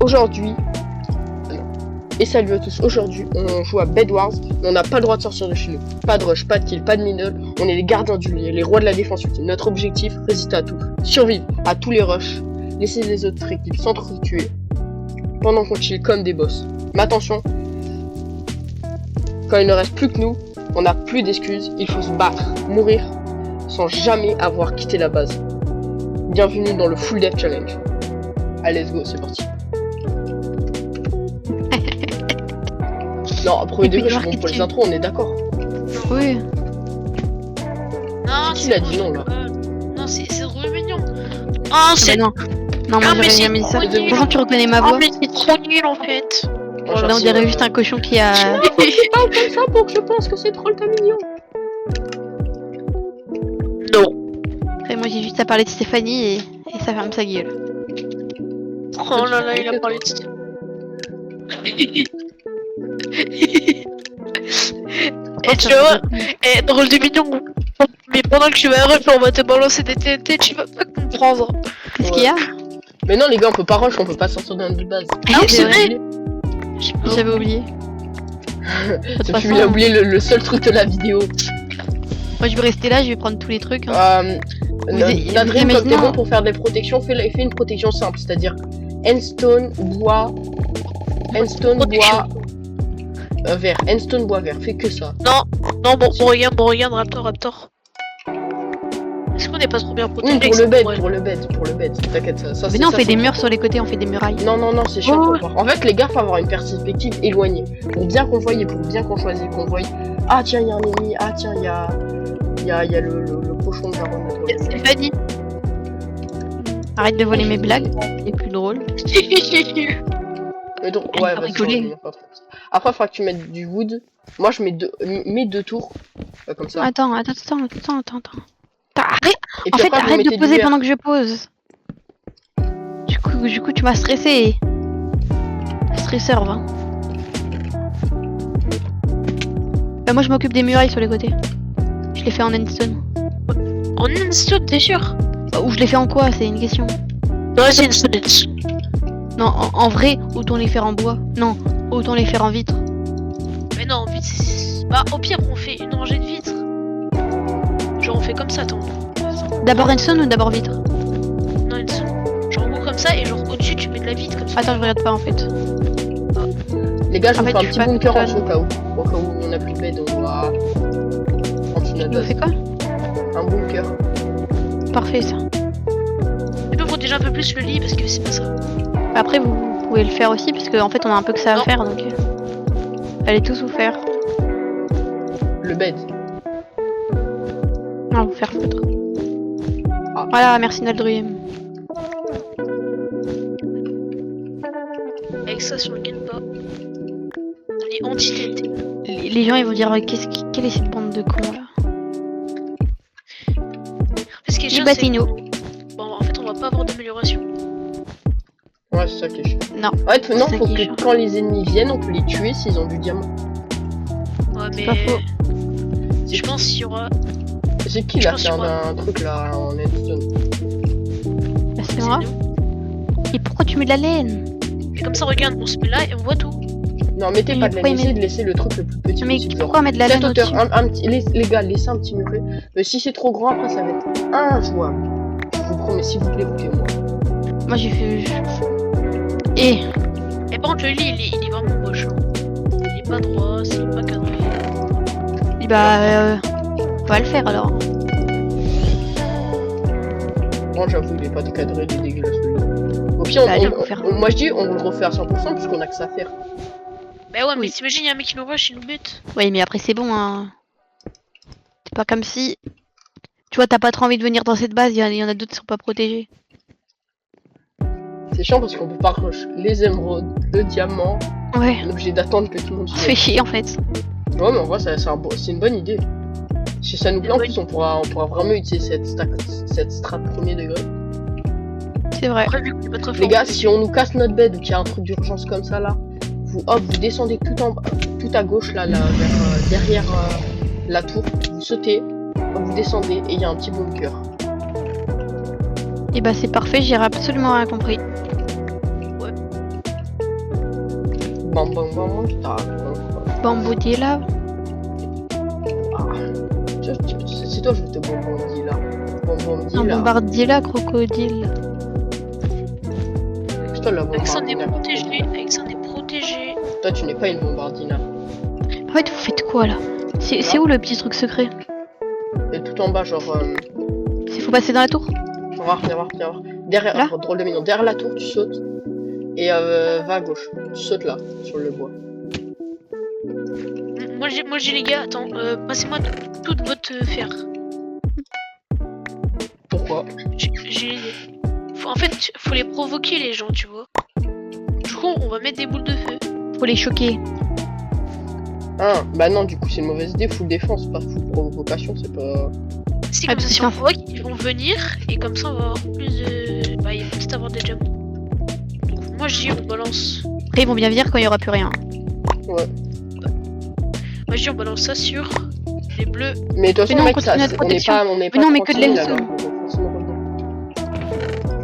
Aujourd'hui, et salut à tous, aujourd'hui on joue à Bed Wars, on n'a pas le droit de sortir de chez nous. Pas de rush, pas de kill, pas de middle, on est les gardiens du lieu, les rois de la défense ultime. Notre objectif, résister à tout, survivre à tous les rushs, laisser les autres équipes s'entretuer pendant qu'on chill comme des boss. Mais attention, quand il ne reste plus que nous, on n'a plus d'excuses, il faut se battre, mourir, sans jamais avoir quitté la base. Bienvenue dans le Full Death Challenge. Allez, let's go, c'est parti. Non, premier degré, je suis bon pour les intros, on est d'accord. Oui. Non, Qui l'a dit non là? Non, c'est trop mignon. Oh, c'est. Non. Non, moi j'aurais jamais mis ça. Bonjour, tu reconnais ma voix? Oh, mais c'est trop nul en fait. Là, on dirait juste un cochon qui a. C'est pas comme ça pour que je pense que c'est trop le mignon. Non. Après, moi j'ai juste à parler de Stéphanie et ça ferme sa gueule. Oh là là, il a parlé de ça. Et tu vois, drôle de mignon. Mais pendant que tu vas rush, on va te balancer des TNT, tu vas pas comprendre. Qu'est-ce qu'il y a? Mais non, les gars, on peut pas rush, on peut pas sortir de notre base. Ah, c'est vrai. J'avais oublié. Tu as oublié le seul truc de la vidéo. Moi je vais rester là, je vais prendre tous les trucs. Hein. Nadriem, comme t'es bon pour faire des protections, fais une protection simple, c'est-à-dire endstone, bois, vert, endstone, bois, vert, fais que ça. Non, bon, regarde, Raptor. Est-ce qu'on n'est pas trop bien protégé? Pour le bed, t'inquiète, ça. Mais non, on fait des murs sur les côtés, on fait des murailles. Non, c'est chiant pour voir. En fait, les gars, faut avoir une perspective éloignée. Pour bien qu'on voie, pour bien qu'on choisisse, qu'on voie. Ah, tiens, il y a un ennemi, ah, tiens, il y a le cochon de Baron. Stéphanie. Arrête de voler mes blagues, c'est plus drôle. Mais donc, ouais, vas-y. Après, faudra que tu mettes du wood. Moi, je mets deux tours. Comme ça. Attends. Arrête. En fait, arrête de poser pendant que je pose. Du coup, tu m'as stressé. Stresseur, va. Moi, je m'occupe des murailles sur les côtés. Je les fais en endstone. En endstone, t'es sûr? Ou je les fais en quoi? C'est une question. Non, c'est endstone. Non, en vrai, autant les faire en bois. Non, autant les faire en vitre. Mais non, en vitre, bah, au pire, on fait une rangée de vitres. Genre, on fait comme ça, attends. D'abord endstone ou d'abord vitre? Non, endstone. Genre, en gros, comme ça, et genre, au-dessus, tu mets de la vitre comme ça. Attends, je regarde pas en fait. Les gars, je vous fais un petit bunker en dessous au cas où. Au cas où on a plus de bed, on va. Tu fais quoi? Un bunker. Parfait, ça. Tu peux protéger un peu plus le lit parce que c'est pas ça. Après, vous pouvez le faire aussi, parce qu'en fait, on a un peu que ça à faire, donc. Allez tous vous faire. Le bed. Non, vous faire foutre. Ah. Voilà, merci Nadriem. Avec ça sur le gameplay. On est anti-TNT. Les gens ils vont dire quelle est cette bande de cons là? Parce que Du Batino. Bon, en fait, on va pas avoir d'amélioration. Ouais, c'est ça qui est chiant. Non. Ouais, non, faut que quand les ennemis viennent, on peut les tuer s'ils ont du diamant. Ouais, mais. Pas faux. Je pense qu'il y aura. C'est qui là qui a un truc là en endstone? Bah, c'est moi. Et pourquoi tu mets de la laine? Et comme ça, regarde, on se met là et on voit tout. Non, mettez pas de laine, essayez de laisser le truc le plus petit possible. Mais pourquoi mettre de la laine au-dessus? Les gars, laissez un petit muret. Mais si c'est trop grand, après ça va être injouable. Je vous promets, s'il vous plaît, écoutez-moi. Moi j'ai fait. Et par contre, le lit, il est vraiment moche. Il est pas droit, c'est pas cadré. Et bah, on va le faire alors. Moi, j'avoue, il est pas cadré, il est dégueulasse. Au pire, moi je dis, on le refait à 100% puisqu'on a que ça à faire. Bah ouais, mais t'imagines, y'a un mec qui nous rush, il nous bute. Oui, mais après c'est bon, hein. C'est pas comme si. Tu vois, t'as pas trop envie de venir dans cette base, il y en a d'autres qui sont pas protégés. C'est chiant parce qu'on peut pas rush les émeraudes, le diamant. Ouais. On est obligé d'attendre que tout le monde se fait chier en fait. Ouais, mais en vrai, c'est une bonne idée. Si ça nous plaît, en plus, on pourra vraiment utiliser cette strat premier degré. C'est vrai. Les gars, si on nous casse notre bed ou qu'il y a un truc d'urgence comme ça là, vous descendez tout à gauche là, vers derrière la tour, vous sautez, vous descendez et il y a un petit bunker. Et bah c'est parfait, j'ai absolument rien compris. Ouais, Bam bam bam, tac. Bamboudier là. C'est toi, je vais te bombardier là. Bombardier Un là. bombardier là, crocodile. C'est toi la Alexandre est bombardina. protégé. Alexandre est protégé. Toi, tu n'es pas une bombardina. En fait, vous faites quoi là? C'est où le petit truc secret? Et tout en bas, genre. C'est faut passer dans la tour? Viens voir, viens voir, viens voir. Derrière, Là drôle de mignon. Derrière la tour, tu sautes. Et va à gauche. Tu sautes là, sur le bois. Moi j'ai les gars, attends, passez-moi toute votre fer. Pourquoi? J'ai en fait, faut les provoquer les gens, tu vois. Du coup, on va mettre des boules de feu. Faut les choquer. Ah, bah non, du coup, c'est une mauvaise idée. Full défense, pas full provocation, c'est pas. Si Ah, comme ça, si on putain. provoque, ils vont venir et comme ça, on va avoir plus de. Bah, ils vont peut-être avoir des jumps. Donc, moi, je dis on balance. Après, ils vont bien venir quand il y aura plus rien. Ouais. Moi, je dis on balance ça sur les bleus. Mais de toute Mais façon, non, mec, on ça, continue notre on n'est protection. pas, on n'est Mais pas non, mais que de 30 000, l'air alors, on va forcément revenir.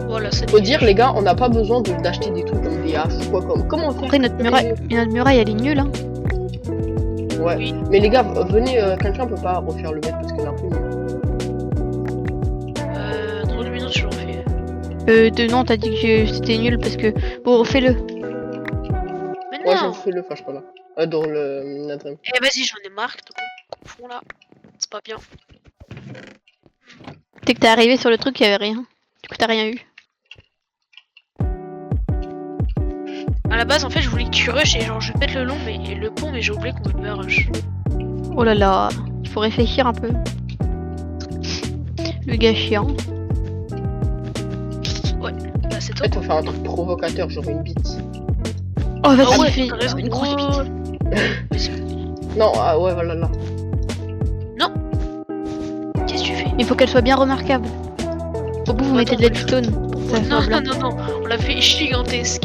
Voilà, ça Faut dire, les gars, on n'a pas besoin d'acheter des trucs comme des haches ou quoi comme. Comment faire? Après, notre muraille, elle est nulle. Hein. Ouais. Oui. Mais les gars, venez, quelqu'un peut pas refaire le mec parce qu'il est un peu nul. Drôle de minute, je le refais. Non, t'as dit que c'était nul parce que. Bon, refais-le. Mais Ouais, non. je fais le fâche pas là. Dans le Nadrim. Eh, vas-y, j'en ai marre. Fond là. C'est pas bien. Dès que t'es arrivé sur le truc, il y avait rien. Du coup, t'as rien eu. À la base, en fait, je voulais que tu rush et genre je pète le long, mais le pont, mais j'ai oublié qu'on peut pas rush. Oh là là, il faut réfléchir un peu. Le gars chiant. Là, c'est En toi. fait, faut faire un truc provocateur, genre une bite. Oh, vas-y, Ah ouais, fais t'as raison. une grosse bite. Non, ah ouais, voilà là. Qu'est-ce que tu fais? Il faut qu'elle soit bien remarquable. Au bout, vous mettez de l'edgestone pour que ça Non, soit non, blanc. non, non, on l'a fait gigantesque.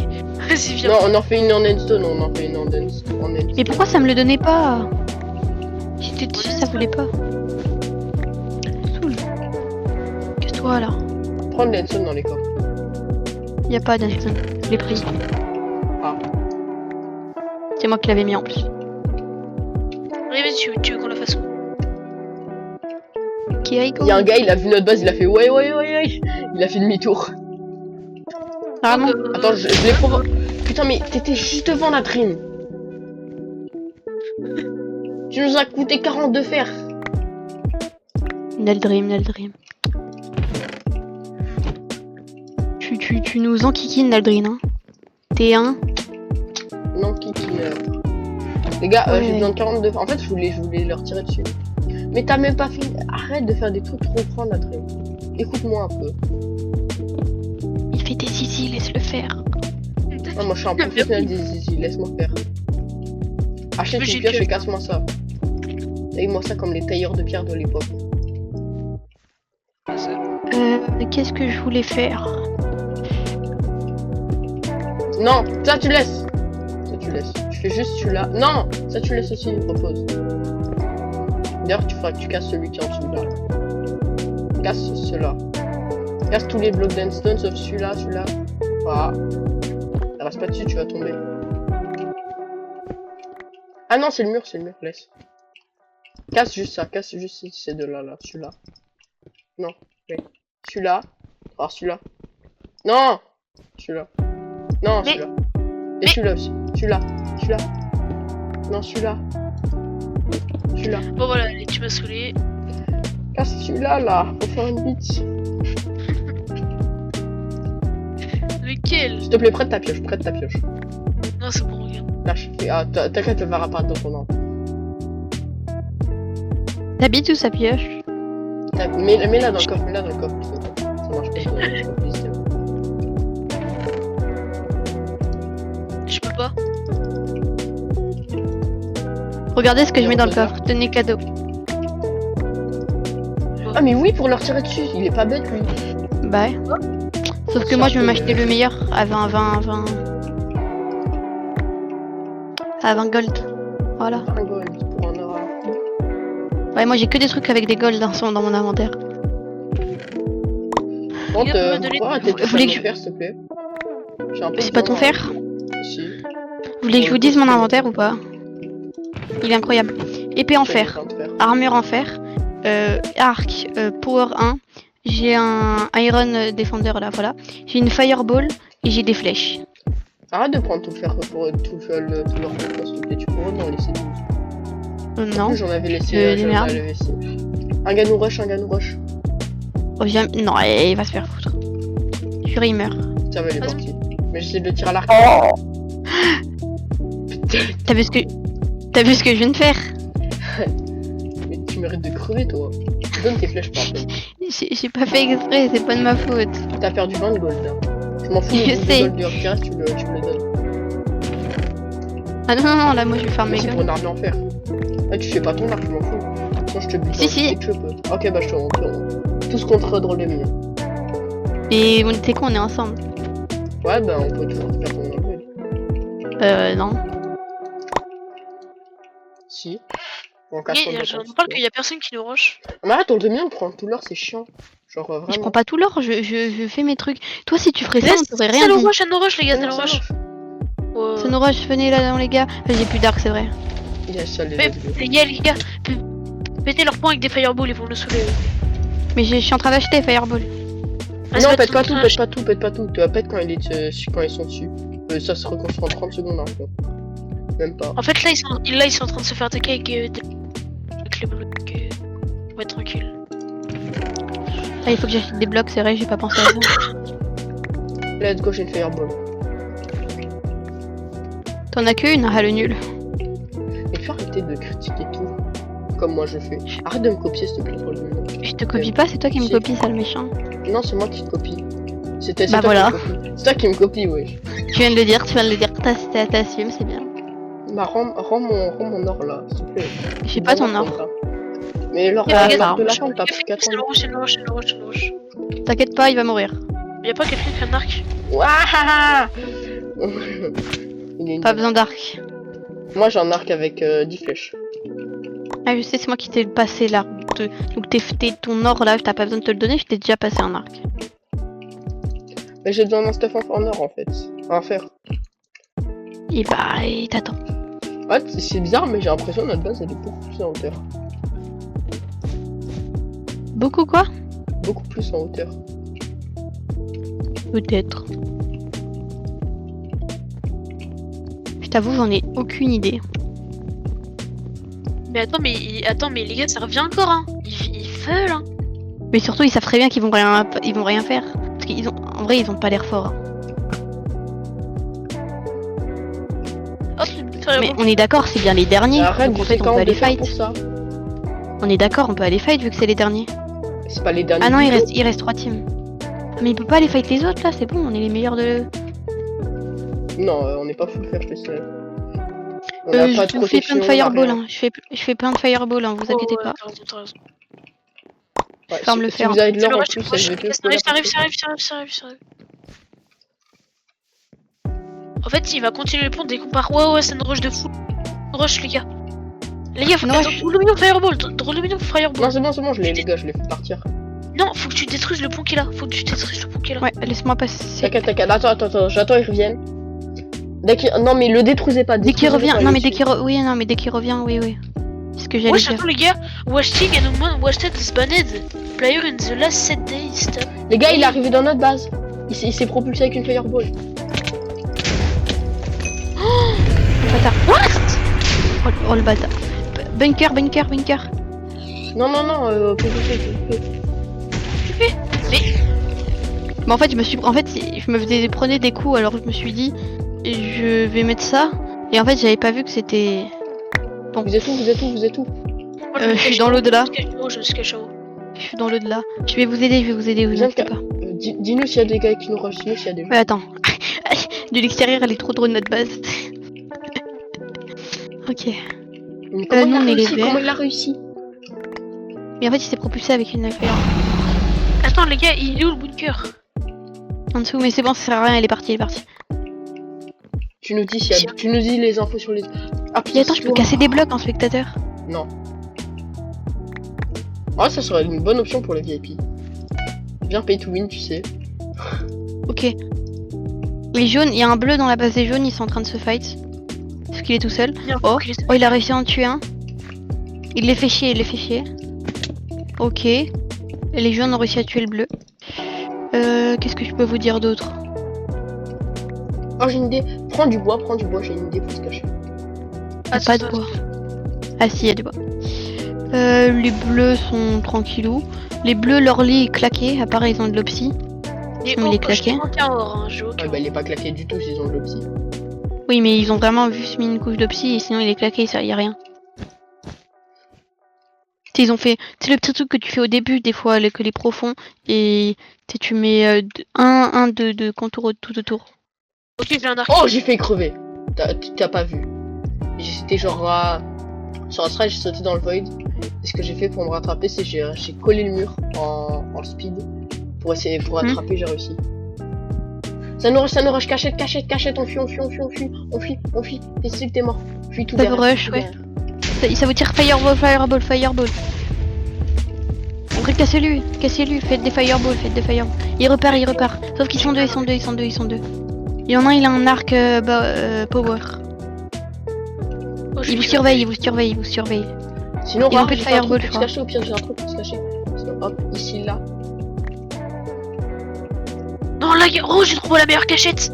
Vas-y, viens. Non, on en fait une en endstone, on en fait une en endstone. Mais pourquoi ça me le donnait pas? J'étais dessus, ça voulait pas. Saoul. Casse-toi là. Prends de l'endstone dans les coffres. Y a pas d'edgestone. Je l'ai pris. Ah. C'est moi qui l'avais mis en plus. Allez, vas-y, tu veux qu'on la fasse où? Qui rigole. Il y a un gars, il a vu notre base, il a fait ouais. Il a fait demi-tour. Vraiment. Attends, je l'ai provoqué. Putain, mais t'étais juste devant la dream. Tu nous as coûté 40 de fer. Neldream. Tu nous enquiquines, Neldream, hein. T'es un. Non, Kiki. Les gars, Ouais. j'ai besoin de 40 de fer. En fait, je voulais leur tirer dessus. Mais t'as même pas fait. Arrête de faire des trucs trop grands, la dream. Écoute-moi un peu. Il fait des zizi, laisse-le faire. Non, moi je suis un professionnel des zizi, laisse-moi faire. Achète J'ai une pioche pioche. et casse-moi ça. Taille-moi ça comme les tailleurs de pierre de l'époque. Qu'est-ce que je voulais faire? Non, ça tu laisses. Ça tu laisses. Tu fais juste celui-là. Non, ça tu laisses aussi, repose. D'ailleurs, tu feras que tu casses celui qui est en dessous là. Casse cela. Casse tous les blocs d'endstone sauf celui-là. Voilà. Ça reste pas dessus, tu vas tomber. Ah non, c'est le mur, laisse. Casse juste ça, casse juste ces deux-là, là, celui-là. Non, oui. Celui-là. Alors celui-là. Non, celui-là. Non, Mais- celui-là. Et mais- celui-là aussi. Celui-là. Non, celui-là. Celui-là. Bon, voilà, allez, tu m'as saoulé. Casse celui-là, là. Faut faire une bite. Lequel? S'il te plaît, prête ta pioche. Non, c'est bon, regarde. Lâche. Ah, t'inquiète, elle va apparaître dans ton nom. T'habites ou ça pioche? Mets-la dans le coffre, Ça marche pas. Je peux pas. Regardez ce que Et je mets on dans le peut coffre. Tenez cadeau. Ah, mais oui, pour leur tirer dessus. Il est pas bête, lui. Bah ouais. Sauf que moi je vais m'acheter le meilleur à 20. À 20 gold. Voilà. Un gold pour un or. Ouais, moi j'ai que des trucs avec des gold hein, sont dans mon inventaire. Bon, Regarde, me donner- pourquoi arrêter de Vous voulez faire que mon fer, s'il te plaît? J'ai un peu C'est pas ton besoin, fer? Si. Vous voulez que je vous dise mon inventaire ou pas? Il est incroyable. Épée en fer, armure en fer, arc, power 1. J'ai un Iron Defender là, voilà. J'ai une Fireball et j'ai des flèches. Arrête de prendre tout le fer pour tout leur faire, s'il te plaît. Tu pourrais m'en laisser 12. Non. J'en avais laissé, j'en avais laissé. Un gars nous rush. Oh, non, il va se faire foutre. Fury il meurt. Ça va, il est parti. Mais j'essaie de le tirer à l'arc. T'as vu ce que je viens de faire? Mais tu mérites de crever, toi. Donne tes flèches par contre. J'ai pas fait exprès, c'est pas de ma faute. T'as perdu 20 de gold là. Je m'en fous Je de sais. gold du hors-cast, tu me le donnes. Ah non, là moi je vais faire mes C'est guns. pour une arme en fer. Ah, tu fais pas ton arc, je m'en fous. Sinon je te bute. Si. Dès que je peux. Ok, bah je te montre. Tous contre drôle de mien. Et on était quoi, on est ensemble? Ouais, bah on peut toujours faire ton gold. Non. Si. En cas de Je me parle qu'il y a personne qui nous rush. Mais arrête, on le mien, on prend tout l'or, c'est chiant. Genre vraiment. Je prends pas tout l'or, je fais mes trucs. Toi si tu ferais ça, on t'aurait rien Ça nous dit. rush, les gars, ça nous rush. Ça nous rush, venez là, les gars. J'ai plus d'arc, c'est vrai. Il a ça, les Les gars, pétez leurs points avec des fireballs, ils vont nous sauver. Mais je suis en train d'acheter Fireball. Non, pète pas tout. Tu vas pète quand ils sont dessus. Ça se reconstruit en 30 secondes, hein. Même pas. En fait, là, ils sont en train de se faire attaquer avec les blocs. On va être tranquille. Ah, il faut que j'achète des blocs, c'est vrai, j'ai pas pensé à ça. Let's go, j'ai une fireball. T'en as qu'une, ah le nul. Et tu arrêter de critiquer tout. Comme moi je fais. Arrête de me copier, s'il te plaît, pour le moment. Je te copie pas, c'est toi qui me Si. copie, sale méchant. Non, c'est moi qui te copie. C'est Bah toi voilà. qui me copie. C'est toi qui me copie, wesh. Tu viens de le dire, t'assumes, c'est bien. Bah, rends mon or là, s'il te plaît. J'ai pas ton Bon, or. comme ça. Mais l'or Ah, de ça. la chambre, t'as pris 4 C'est le ans. rush. T'inquiète pas, il va mourir. Y'a pas quelqu'un qui a un arc? Waouh. Il est une- Pas besoin d'arc. Moi j'ai un arc avec 10 flèches. Ah, je sais, c'est moi qui t'ai passé l'arc. Donc ton or là, t'as pas besoin de te le donner, je t'ai déjà passé un arc. Mais j'ai besoin d'un stuff en or en fait. En fer. Et bah, il t'attend. Ouais, c'est bizarre, mais j'ai l'impression que notre base elle est beaucoup plus en hauteur. Beaucoup quoi? Beaucoup plus en hauteur. Peut-être. Je t'avoue, j'en ai aucune idée. Mais attends, mais les gars, ça revient encore, hein. Ils veulent, hein. Mais surtout, ils savent très bien qu'ils vont rien faire. Parce qu'ils ont, en vrai, ils ont pas l'air forts. Hein. Oh, Mais on est d'accord, c'est bien les derniers. Arrête, Donc en tu sais fait, on quand peut on aller peut faire fight. pour ça. On est d'accord, on peut aller fight vu que c'est les derniers. C'est pas les derniers. Ah non, du il reste 3 teams. Ah, mais il peut pas aller fight les autres là, c'est bon, on est les meilleurs de. tout. Non, on n'est pas full fer, je te sais. On a pas Je de vous fais plein protection, de on a fireball, rien. hein. Je fais plein de fireball, hein, vous inquiétez pas. T'as raison. Ouais, ferme si, le si fer. vous avez de C'est l'or le en rush, plus, c'est le SVP, rush. vous pouvez Ça arrive. la En fait, il va continuer le pont dès qu'on part. Ouais, c'est une rush de fou. Une rush, les gars. Les gars, faut Une que rush. drôle de million fireball. Drôle de million fireball. Non, c'est bon, les gars, je les fais partir. Non, faut que tu détruises le pont qu'il a. Ouais, laisse-moi passer. T'inquiète, attends, j'attends, ils reviennent. Non, mais le détruisez pas. Dès qu'il détruisez revient, pas, non mais dessus. dès qu'il revient, oui. C'est ce que j'allais Wesh, dire. attends, les gars. Washting and one wasted is banned. Player in the last 7 days. Stop. Les gars, il est arrivé dans notre base. Il s'est propulsé avec une fireball. Bâtard. What? Oh le bâtard. Bunker. Non, PVP. Mais en fait, je me prenais des coups, alors je me suis dit, je vais mettre ça. Et en fait, j'avais pas vu que c'était. Vous êtes où Je suis dans l'au-delà. Je me cache en haut. Je suis dans l'au-delà. Je vais vous aider, vous Viens, inquiétez pas. Dis-nous s'il y a des gars qui nous rushent, dis-nous s'il y a des gens. Ouais, attends. De l'extérieur, elle est trop drôle notre base. Ok. Mais comment nous, on est les verts. Comment il a réussi? Mais en fait, il s'est propulsé avec une affaire. Attends, les gars, il est où le bunker? En dessous, mais c'est bon, ça sert à rien, elle est partie. Tu nous dis tu nous dis les infos sur les. Ah Et attends, je peux casser des blocs en spectateur. Non. Ah, ça serait une bonne option pour les VIP. Bien pay to win, tu sais. Ok. Les jaunes, il y a un bleu dans la base des jaunes, ils sont en train de se fight. parce qu'il est tout seul. Bien, Oh, qu'il est- oh, il a réussi à en tuer un. Il les fait chier, il les fait chier. Ok. Et les jaunes ont réussi à tuer le bleu. Qu'est-ce que je peux vous dire d'autre? Oh, j'ai une idée. Prends du bois, j'ai une idée pour se cacher. Y a pas de bois. Ah si, il y a du bois. Les bleus sont tranquillous. Les bleus, leur lit est claqué. À part, ils ont de l'opsie. Et Il est claqué. J'ai aucun or, hein, j'ai Ouais, aucun. bah, il est pas claqué du tout s'ils ont de l'opsie. Oui, mais ils ont vraiment juste mis une couche d'opsie et sinon il est claqué, ça y a rien. Ils ont fait, c'est le petit truc que tu fais au début des fois, que les profonds et tu mets de contours tout autour. Ok, j'ai un arc. Oh, j'ai fait crever. T'as pas vu. C'était genre sur un strike, j'ai sauté dans le void. Et ce que j'ai fait pour me rattraper, c'est j'ai collé le mur en speed pour essayer pour rattraper. J'ai réussi. Ça nous rush, cachette, on fuit. Et c'est que t'es mort. Fuis tout Ça derrière. vous rush, ouais. Ça vous tire fireball. Cassez-lui, faites des fireballs. Il repart. Sauf qu'ils sont deux. Il y en a un, il a un arc power. Oh, Il vous surveille. Sinon, Il y a un rare, peu de j'ai fait un fireball, truc je pour se cacher. Au pire, j'ai un truc pour se cacher. Sinon, hop, ici, là. Non, là, oh, j'ai trouvé la meilleure cachette.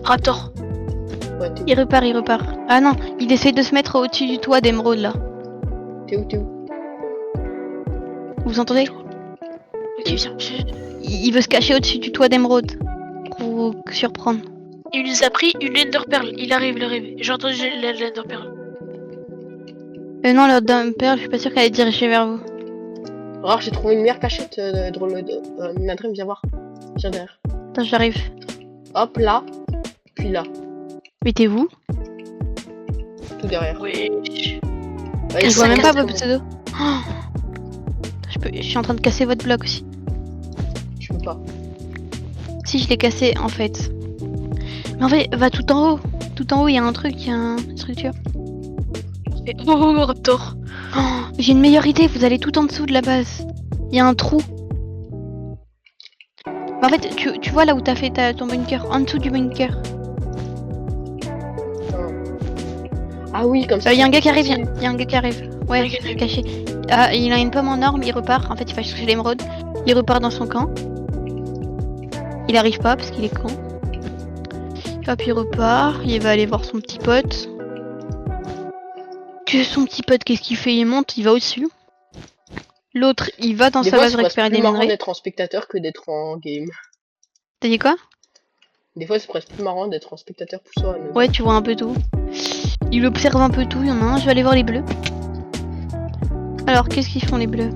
Raptor. Ouais, Il repart. Ah non, il essaye de se mettre au-dessus du toit d'émeraude là. t'es où? Vous entendez? Ok, viens. Il veut se cacher au-dessus du toit d'émeraude. Pour vous surprendre. Il nous a pris une Ender Pearl. Il arrive. J'ai entendu l'Ender Pearl. Non, l'autre d'un père, je suis pas sûre qu'elle est dirigée vers vous. Rare, j'ai trouvé une meilleure cachette Minadrim, viens voir. Viens derrière. Attends, j'arrive. Hop, là. Puis là. Mais t'es où? Tout derrière. Oui. Ouais, Je il vois même pas casse vos pseudos. Oh, je suis en train de casser votre bloc aussi. Je peux pas. Si, je l'ai cassé en fait. Mais en fait, va tout en haut. Tout en haut, il y a un truc, il y a une structure. Oh, Raptor. Oh, j'ai une meilleure idée, vous allez tout en dessous de la base. Il y a un trou. En fait, tu vois là où t'as fait ton bunker, en dessous du bunker. Ah oui, comme ça. Il y a un gars qui arrive, facile. il y a un gars qui arrive. Ouais, Un gars qui arrive. caché. Ah, il a une pomme en or, mais il repart. En fait, il va chercher l'émeraude. Il repart dans son camp. Il arrive pas parce qu'il est con. Hop, il repart. Il va aller voir son petit pote. Que son petit pote, qu'est-ce qu'il fait? Il monte, il va au-dessus. L'autre, il va dans Des sa fois, base c'est presque récupérer plus des marrant minerais. d'être en spectateur que d'être en game. T'as dit quoi? Des fois, c'est presque plus marrant d'être en spectateur pour soi. Mais... Ouais, tu vois un peu tout. Il observe un peu tout. Il y en a un, je vais aller voir les bleus. Alors, qu'est-ce qu'ils font les bleus?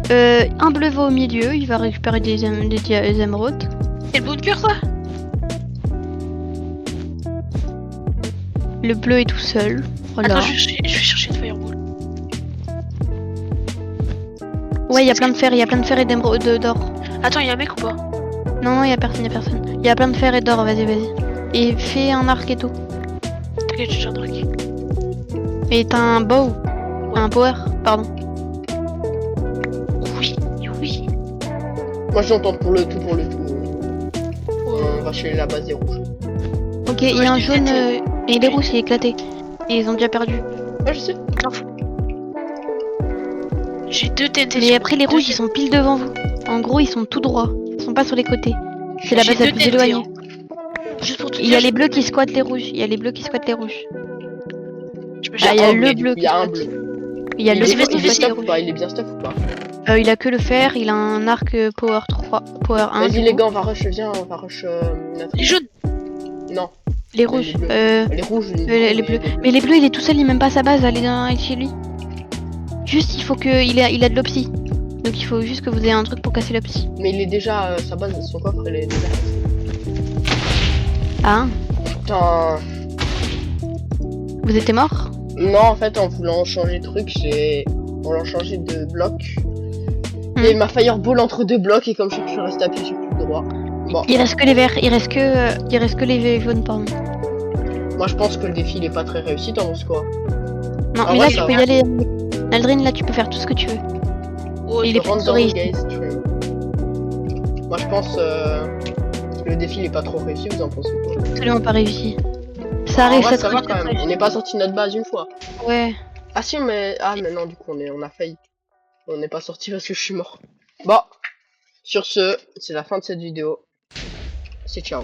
Un bleu va au milieu, il va récupérer des émeraudes. C'est le bunker, ça? Le bleu est tout seul. Voilà. Attends, je vais chercher une Fireball. Ouais, il y a plein de fer, et d'émeraudes d'or. Attends, il y a un mec ou pas? Non, il y a personne. Il y a plein de fer et d'or, vas-y. Et fais un arc et tout. T'inquiète, j'ai un truc. Et t'as un bow. Un power, pardon. Oui. Moi, j'entends pour le tout. On va chez la base des rouges. Ok, il y a un jaune et les rouges, c'est éclaté. Et ils ont déjà perdu. Ouais, je sais. J'ai deux TNT. Mais après, les rouges, ils sont pile devant vous. En gros, ils sont tout droits. Ils sont pas sur les côtés. C'est la base la plus éloignée. Juste pour te Il y a les bleus qui squattent les rouges. Il y a les bleus qui squattent les rouges. Ah, il y a un le bleu Il qui y a un squatte. bleu. Il y a le Vas-y, bleu vas-y, qui vas-y. squatte les rouges. Il est bien stuff ou pas? Il a que le fer, il a un arc power 3, power 1. Vas-y, les gars, on va rush, viens, on va rush. Les jaunes. Non, Les rouges. les rouges. Les bleus. Mais les bleus, il est tout seul, il est même pas à sa base, allez chez lui. Juste, il faut il a de l'opsie. Donc il faut juste que vous ayez un truc pour casser l'opsie. Mais il est déjà. Sa base, son coffre, il est déjà. Ah, Putain. vous étiez mort? Non, en fait, en voulant changer de truc, en voulant changer de bloc. Il y a ma fireball entre deux blocs et comme je suis resté appuyé sur le clic droit. Bon. Il reste que les verts, il reste que les jaunes, pardon. Moi, je pense que le défi, il est pas très réussi, t'en penses quoi? Non, Ah mais ouais, là, ça tu peux va. y aller. Aldrin, là, tu peux faire tout ce que tu veux. Oh, Il est Rentre plus dans réussi. guys, true. Moi, je pense que le défi, il est pas trop réussi, vous en pensez quoi? Absolument pas réussi. Ça arrive, En vrai, ça va arrive, quand même. On n'est pas sorti de notre base une fois. Ouais. Ah si, mais... Ah, mais non, du coup, on a failli. On n'est pas sorti parce que je suis mort. Bon, sur ce, c'est la fin de cette vidéo. C'est ciao.